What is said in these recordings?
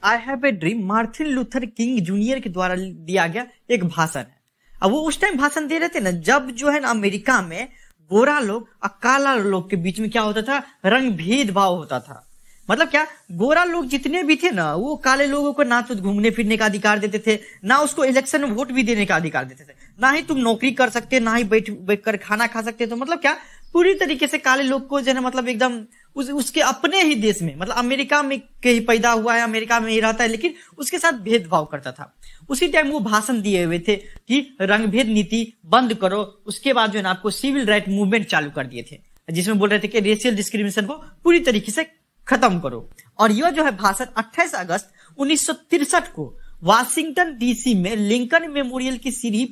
I have a dream Martin Luther king junior के द्वारा दिया गया एक भाषण है। अब वो उस टाइम भाषण दे रहे थे ना जब जो है ना अमेरिका में गोरा लोग और काला लोग के बीच में क्या होता था, रंग भेदभाव होता था। मतलब क्या, गोरा लोग जितने भी थे ना वो काले लोगों को ना तो घूमने फिरने का अधिकार देते थे, ना उसको इलेक्शन में वोट भी देने का अधिकार देते थे, ना ही तुम नौकरी कर सकते, ना ही बैठ कर खाना खा सकते। तो मतलब क्या, पूरी तरीके से काले लोग को जो है मतलब एकदम उसके अपने ही देश में, मतलब अमेरिका में के ही पैदा हुआ है, अमेरिका में ही रहता है, लेकिन उसके साथ भेदभाव करता था। उसी टाइम वो भाषण दिए हुए थे कि रंगभेद नीति बंद करो। उसके बाद जो है ना आपको सिविल राइट मूवमेंट चालू कर दिए थे, जिसमें बोल रहे थे कि रेशियल डिस्क्रिमिनेशन को पूरी तरीके से खत्म करो। और यह जो है भाषण 28 अगस्त 1963 को वाशिंगटन डीसी में लिंकन मेमोरियल की सीढ़ी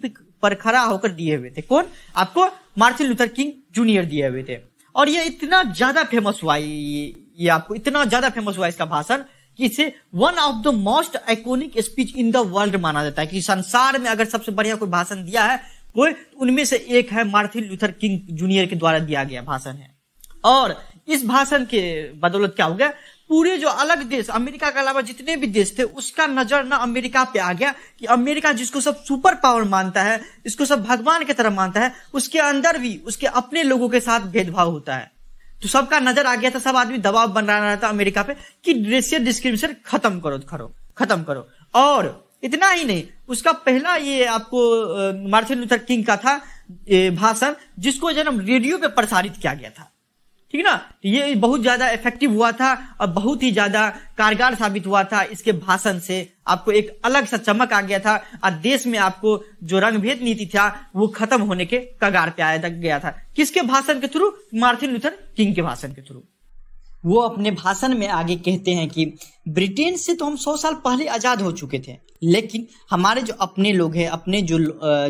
पर खड़ा होकर दिए हुए थे। कौन? आपको मार्टिन लूथर किंग जूनियर दिए हुए थे। और ये इतना ज्यादा फेमस हुआ, ये आपको इतना ज्यादा फेमस हुआ इसका भाषण कि इसे one of the most iconic speech in the world माना जाता है। कि संसार में अगर सबसे बढ़िया कोई भाषण दिया है कोई, उनमें से एक है मार्टिन लूथर किंग जूनियर के द्वारा दिया गया भाषण है। और इस भाषण के बदौलत क्या हो गया, पूरे जो अलग देश, अमेरिका के अलावा जितने भी देश थे, उसका नजर ना अमेरिका पे आ गया कि अमेरिका जिसको सब सुपर पावर मानता है, इसको सब भगवान की तरह मानता है, उसके अंदर भी उसके अपने लोगों के साथ भेदभाव होता है। तो सबका नजर आ गया था, सब आदमी दबाव बन रहा था अमेरिका पे कि रेशियल डिस्क्रिमिनेशन खत्म करो। और इतना ही नहीं, उसका पहला ये आपको मार्टिन लूथर किंग का था भाषण, जिसको जन्म रेडियो पे प्रसारित किया गया था। ठीक ना, ये बहुत ज्यादा इफेक्टिव हुआ था और बहुत ही ज्यादा कारगर साबित हुआ था। इसके भाषण से आपको एक अलग सा चमक आ गया था और देश में आपको जो रंगभेद नीति था वो खत्म होने के कगार पे आया गया था। किसके भाषण के थ्रू? मार्टिन लूथर किंग के भाषण के थ्रू। वो अपने भाषण में आगे कहते हैं कि ब्रिटेन से तो हम 100 साल पहले आजाद हो चुके थे, लेकिन हमारे जो अपने लोग हैं, अपने जो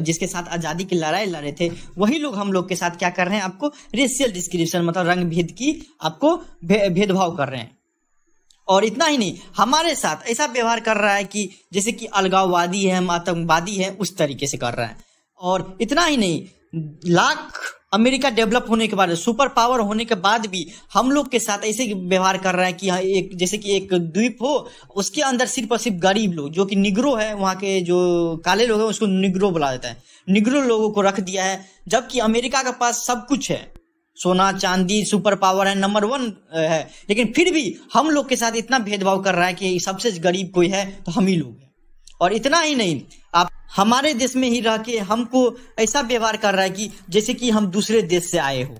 जिसके साथ आजादी की लड़ाई लड़े थे, वही लोग हम लोग के साथ क्या कर रहे हैं, आपको रेशियल डिस्क्रिमिनेशन मतलब रंग भेद की आपको भेदभाव कर रहे हैं। और इतना ही नहीं, हमारे साथ ऐसा व्यवहार कर रहा है कि जैसे कि अलगाववादी है, हम आतंकवादी है, उस तरीके से कर रहा है। और इतना ही नहीं, लाख अमेरिका डेवलप होने के बाद, सुपर पावर होने के बाद भी हम लोग के साथ ऐसे व्यवहार कर रहा है कि एक जैसे कि एक द्वीप हो, उसके अंदर सिर्फ और सिर्फ गरीब लोग जो कि निग्रो है, वहाँ के जो काले लोग हैं उसको निग्रो बुला देता है, निग्रो लोगों को रख दिया है। जबकि अमेरिका के पास सब कुछ है, सोना चांदी, सुपर पावर है, नंबर 1 है, लेकिन फिर भी हम लोग के साथ इतना भेदभाव कर रहा है कि सबसे गरीब कोई है तो हम ही लोग हैं। और इतना ही नहीं, आप हमारे देश में ही रह के हमको ऐसा व्यवहार कर रहा है कि जैसे कि हम दूसरे देश से आए हो।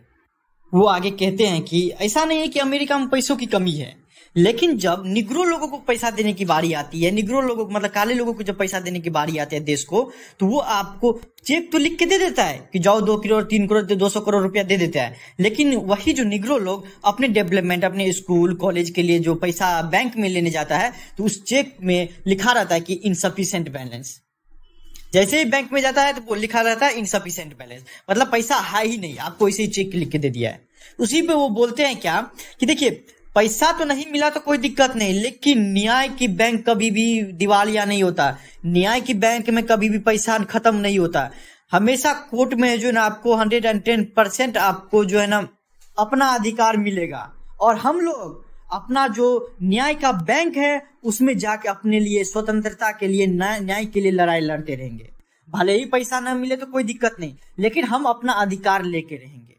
वो आगे कहते हैं कि ऐसा नहीं है कि अमेरिका में पैसों की कमी है, लेकिन जब निग्रो लोगों को पैसा देने की बारी आती है, निग्रो लोगों को मतलब काले लोगों को जब पैसा देने की बारी आती है देश को, तो वो आपको चेक तो लिख के दे देता है कि जाओ 2 करोड़ 3 करोड़ 200 करोड़ रुपया दे देता है। लेकिन वही जो निग्रो लोग अपने डेवलपमेंट, अपने स्कूल कॉलेज के लिए जो पैसा बैंक में लेने जाता है, तो उस चेक में लिखा रहता है कि इनसफिशिएंट बैलेंस। जैसे ही बैंक में जाता है तो लिखा रहता है इनसफिशिएंट बैलेंस, मतलब पैसा है ही नहीं, आपको इसे चेक लिख के दे दिया है। उसी पे वो बोलते हैं क्या कि देखिए, पैसा तो नहीं मिला तो कोई दिक्कत नहीं, लेकिन न्याय की बैंक कभी भी दिवालिया नहीं होता, न्याय की बैंक में कभी भी पैसा खत्म नहीं होता। हमेशा कोर्ट में जो है ना आपको 110% आपको जो है ना अपना अधिकार मिलेगा। और हम लोग अपना जो न्याय का बैंक है उसमें जाके अपने लिए स्वतंत्रता के लिए, न्याय के लिए लड़ाई लड़ते रहेंगे। भले ही पैसा ना मिले तो कोई दिक्कत नहीं, लेकिन हम अपना अधिकार लेके रहेंगे।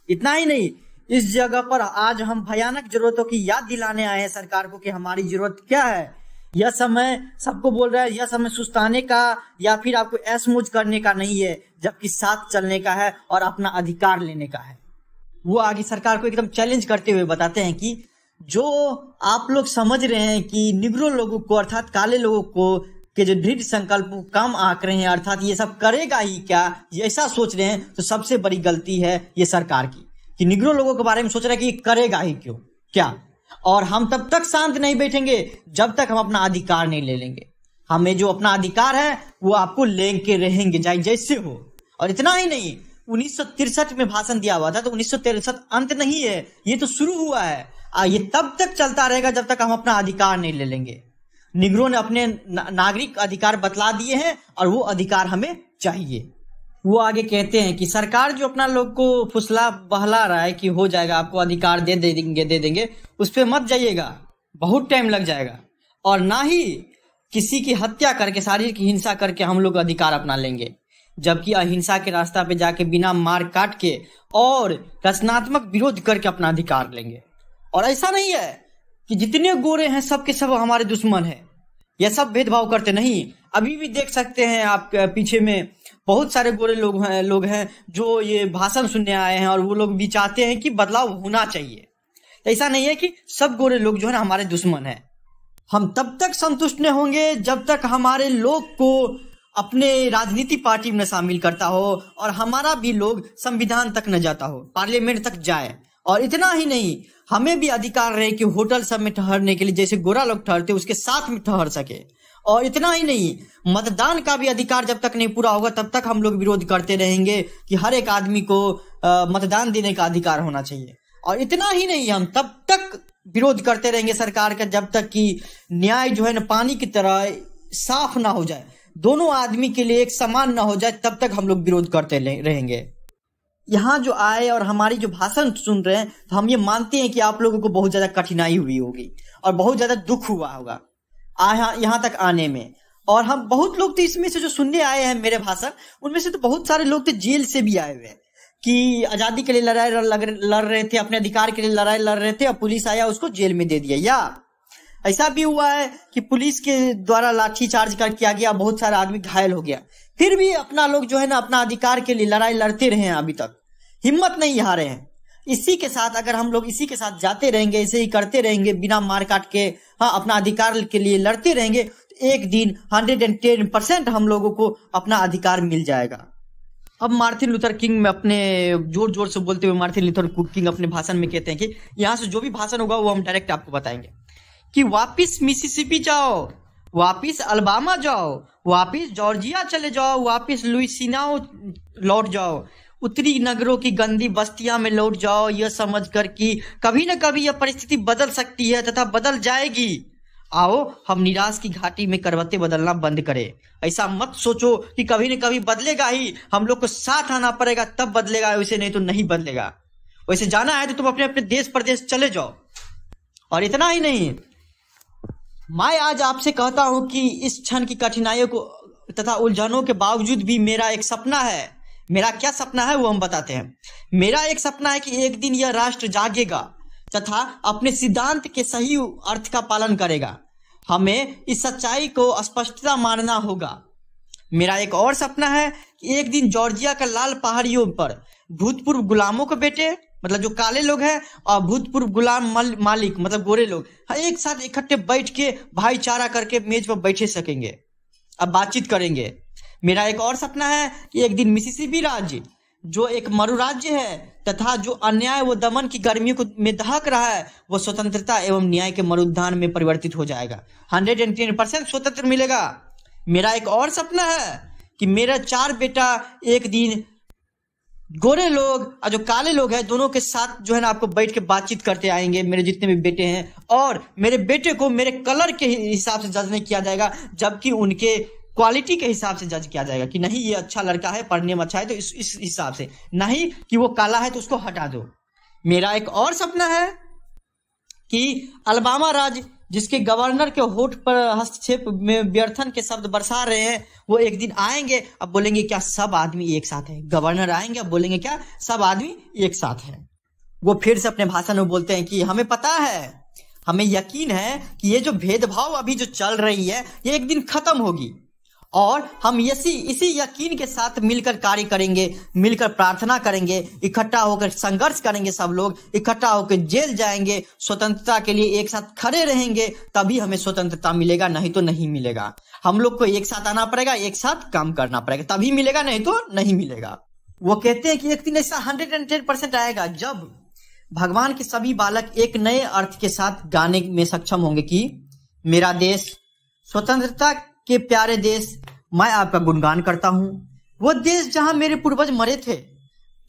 इतना ही नहीं, इस जगह पर आज हम भयानक जरूरतों की याद दिलाने आए हैं सरकार को कि हमारी जरूरत क्या है। यह समय सबको बोल रहा है, यह समय सुस्ताने का या फिर आपको ऐश मौज करने का नहीं है, जबकि साथ चलने का है और अपना अधिकार लेने का है। वो आगे सरकार को एकदम चैलेंज करते हुए बताते हैं कि जो आप लोग समझ रहे हैं कि निग्रो लोगों को अर्थात काले लोगों को के जो दृढ़ संकल्प कम आंक रहे हैं, अर्थात ये सब करेगा ही क्या, ये ऐसा सोच रहे हैं, तो सबसे बड़ी गलती है ये सरकार की कि निग्रो लोगों के बारे में सोच रहा है कि करेगा ही क्यों क्या। और हम तब तक शांत नहीं बैठेंगे जब तक हम अपना अधिकार नहीं ले लेंगे। हमें जो अपना अधिकार है वो आपको लेके रहेंगे, चाहे जैसे हो। और इतना ही नहीं, 1963 में भाषण दिया हुआ था, तो 1963 अंत नहीं है, ये तो शुरू हुआ है। ये तब तक चलता रहेगा जब तक हम अपना अधिकार नहीं ले लेंगे। निग्रो ने अपने नागरिक अधिकार बतला दिए हैं और वो अधिकार हमें चाहिए। वो आगे कहते हैं कि सरकार जो अपना लोग को फुसला बहला रहा है कि हो जाएगा, आपको अधिकार दे देंगे, उस पर मत जाइएगा, बहुत टाइम लग जाएगा। और ना ही किसी की हत्या करके, शारीरिक हिंसा करके हम लोग अधिकार अपना लेंगे, जबकि अहिंसा के रास्ता पे जाके बिना मार काट के और रचनात्मक विरोध करके अपना अधिकार लेंगे। और ऐसा नहीं है कि जितने गोरे हैं सब के सब हमारे दुश्मन हैं, यह सब भेदभाव करते नहीं। अभी भी देख सकते हैं आप पीछे में बहुत सारे गोरे लोग हैं जो ये भाषण सुनने आए हैं और वो लोग भी चाहते हैं कि बदलाव होना चाहिए। ऐसा नहीं है कि सब गोरे लोग जो है ना हमारे दुश्मन हैं। हम तब तक संतुष्ट नहीं होंगे जब तक हमारे लोग को अपने राजनीति पार्टी में शामिल करता हो और हमारा भी लोग संविधान तक न जाता हो, पार्लियामेंट तक जाए। और इतना ही नहीं, हमें भी अधिकार रहे कि होटल सब में ठहरने के लिए जैसे गोरा लोग ठहरते उसके साथ में ठहर सके। और इतना ही नहीं, मतदान का भी अधिकार जब तक नहीं पूरा होगा तब तक हम लोग विरोध करते रहेंगे कि हर एक आदमी को मतदान देने का अधिकार होना चाहिए। और इतना ही नहीं, हम तब तक विरोध करते रहेंगे सरकार का जब तक कि न्याय जो है ना पानी की तरह साफ ना हो जाए, दोनों आदमी के लिए एक समान ना हो जाए, तब तक हम लोग विरोध करते रहेंगे। यहाँ जो आए और हमारी जो भाषण सुन रहे हैं तो हम ये मानते हैं कि आप लोगों को बहुत ज्यादा कठिनाई हुई होगी और बहुत ज्यादा दुख हुआ होगा यहाँ तक आने में। और हम बहुत लोग तो इसमें से जो सुनने आए हैं मेरे भाषण, उनमें से तो बहुत सारे लोग तो जेल से भी आए हुए हैं कि आजादी के लिए लड़ाई लड़ रहे थे, अपने अधिकार के लिए लड़ाई लड़ रहे थे और पुलिस आया उसको जेल में दे दिया। या ऐसा भी हुआ है कि पुलिस के द्वारा लाठी चार्ज किया गया, बहुत सारा आदमी घायल हो गया, फिर भी अपना लोग जो है ना अपना अधिकार के लिए लड़ाई लड़ते रहे हैं, अभी तक हिम्मत नहीं हारे हैं। इसी के साथ अगर हम लोग इसी के साथ जाते रहेंगे, ऐसे ही करते रहेंगे बिना मार काट के, हाँ अपना अधिकार के लिए लड़ते रहेंगे, तो एक दिन 110% हम लोगों को अपना अधिकार मिल जाएगा। अब मार्टिन लूथर किंग में अपने जोर जोर से बोलते हुए मार्टिन लूथर किंग अपने भाषण में कहते हैं कि यहाँ से जो भी भाषण होगा वो हम डायरेक्ट आपको बताएंगे कि वापिस मिसिसिपी जाओ, वापिस अल्बामा जाओ, वापिस जॉर्जिया चले जाओ, वापिस लुइसियाना लौट जाओ, उत्तरी नगरों की गंदी बस्तियां में लौट जाओ, यह समझकर कि कभी न कभी यह परिस्थिति बदल सकती है तथा बदल जाएगी। आओ हम निराश की घाटी में करवटें बदलना बंद करें। ऐसा मत सोचो कि कभी न कभी बदलेगा ही, हम लोग को साथ आना पड़ेगा तब बदलेगा, वैसे नहीं तो नहीं बदलेगा। वैसे जाना है तो तुम अपने अपने देश प्रदेश चले जाओ। और इतना ही नहीं, मैं आज आपसे कहता हूं कि इस क्षण की कठिनाइयों को तथा उलझनों के बावजूद भी मेरा एक सपना है। मेरा क्या सपना है वो हम बताते हैं। मेरा एक सपना है कि एक दिन यह राष्ट्र जागेगा तथा अपने सिद्धांत के सही अर्थ का पालन करेगा। हमें इस सच्चाई को स्पष्टता मानना होगा। मेरा एक और सपना है कि एक दिन जॉर्जिया का लाल पहाड़ियों पर भूतपूर्व गुलामों के बेटे, मतलब जो काले लोग हैं, और भूतपूर्व गुलाम मालिक मतलब गोरे लोग एक साथ इकट्ठे बैठ के भाईचारा करके मेज पर बैठे सकेंगे, अब बातचीत करेंगे। मेरा एक और सपना है कि एक दिन मिसिसिपी राज्य जो एक मरु राज्य है तथा जो अन्याय व दमन की गर्मियों को में दहक रहा है, वो स्वतंत्रता एवं न्याय के मरुद्यान में परिवर्तित हो जाएगा। 110% स्वतंत्र मिलेगा। मेरा एक और सपना है कि मेरा 4 बेटा एक दिन गोरे लोग और जो काले लोग हैं दोनों के साथ जो है ना आपको बैठ के बातचीत करते आएंगे, मेरे जितने भी बेटे हैं, और मेरे बेटे को मेरे कलर के हिसाब से जज नहीं किया जाएगा, जबकि उनके क्वालिटी के हिसाब से जज किया जाएगा कि नहीं ये अच्छा लड़का है, पढ़ने में अच्छा है तो इस हिसाब से, नहीं कि वो काला है तो उसको हटा दो। मेरा एक और सपना है कि अल्बामा राज्य जिसके गवर्नर के होठ पर हस्तक्षेप में व्यर्थन के शब्द बरसा रहे हैं, वो एक दिन आएंगे, अब बोलेंगे क्या सब आदमी एक साथ है। गवर्नर आएंगे अब बोलेंगे क्या सब आदमी एक साथ है। वो फिर से अपने भाषण में बोलते हैं कि हमें पता है, हमें यकीन है कि ये जो भेदभाव अभी जो चल रही है ये एक दिन खत्म होगी, और हम इसी यकीन के साथ मिलकर कार्य करेंगे, मिलकर प्रार्थना करेंगे, इकट्ठा होकर संघर्ष करेंगे, सब लोग इकट्ठा होकर जेल जाएंगे, स्वतंत्रता के लिए एक साथ खड़े रहेंगे, तभी हमें स्वतंत्रता मिलेगा, नहीं तो नहीं मिलेगा। हम लोग को एक साथ आना पड़ेगा, एक साथ काम करना पड़ेगा, तभी मिलेगा, नहीं तो नहीं मिलेगा। वो कहते हैं कि एक दिन ऐसा 110% आएगा जब भगवान के सभी बालक एक नए अर्थ के साथ गाने में सक्षम होंगे कि मेरा देश, स्वतंत्रता के प्यारे देश, मैं आपका गुणगान करता हूं। वो देश जहां मेरे पूर्वज मरे थे,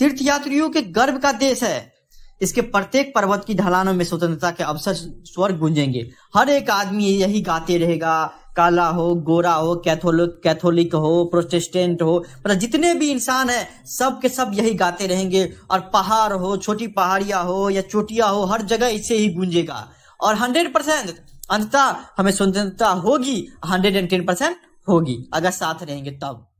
तीर्थयात्रियों के गर्व का देश है। इसके प्रत्येक पर्वत की ढलानों में स्वतंत्रता के अवसर स्वर गूंजेंगे। हर एक आदमी यही गाते रहेगा, काला हो, गोरा हो, कैथोलिक हो, प्रोटेस्टेंट हो, मतलब जितने भी इंसान हैं सब के सब यही गाते रहेंगे। और पहाड़ हो, छोटी पहाड़ियां हो या चोटियां हो, हर जगह इससे ही गूंजेगा। और 100% अंततः हमें स्वतंत्रता होगी, 110% होगी, अगर साथ रहेंगे तब।